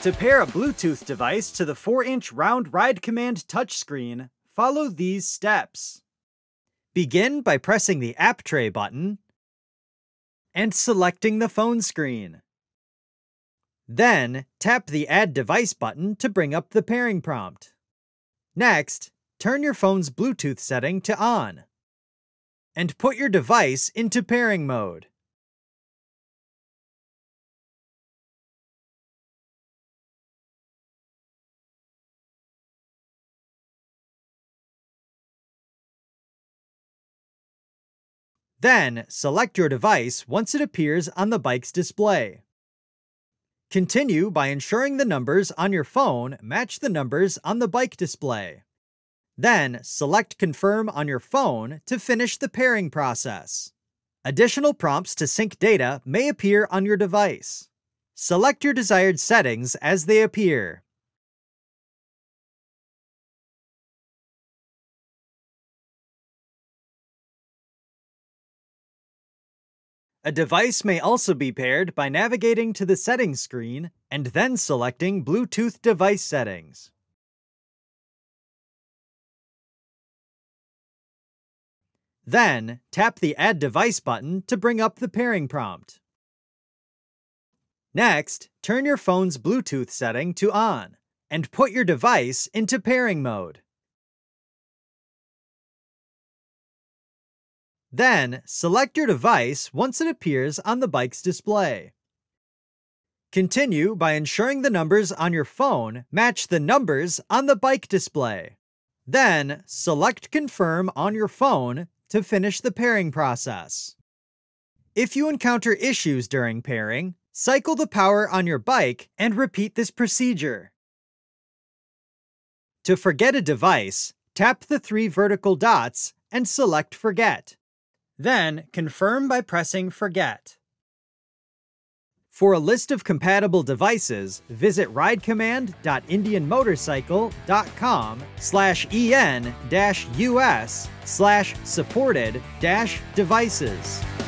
To pair a Bluetooth device to the 4-inch round Ride Command touchscreen, follow these steps. Begin by pressing the App Tray button and selecting the phone screen. Then, tap the Add Device button to bring up the pairing prompt. Next, turn your phone's Bluetooth setting to on, and put your device into pairing mode. Then, select your device once it appears on the bike's display. Continue by ensuring the numbers on your phone match the numbers on the bike display. Then, select Confirm on your phone to finish the pairing process. Additional prompts to sync data may appear on your device. Select your desired settings as they appear. A device may also be paired by navigating to the settings screen and then selecting Bluetooth device settings. Then, tap the Add Device button to bring up the pairing prompt. Next, turn your phone's Bluetooth setting to on and put your device into pairing mode. Then, select your device once it appears on the bike's display. Continue by ensuring the numbers on your phone match the numbers on the bike display. Then, select Confirm on your phone to finish the pairing process. If you encounter issues during pairing, cycle the power on your bike and repeat this procedure. To forget a device, tap the 3 vertical dots and select Forget. Then, confirm by pressing Forget. For a list of compatible devices, visit ridecommand.indianmotorcycle.com/en-us/supported-devices.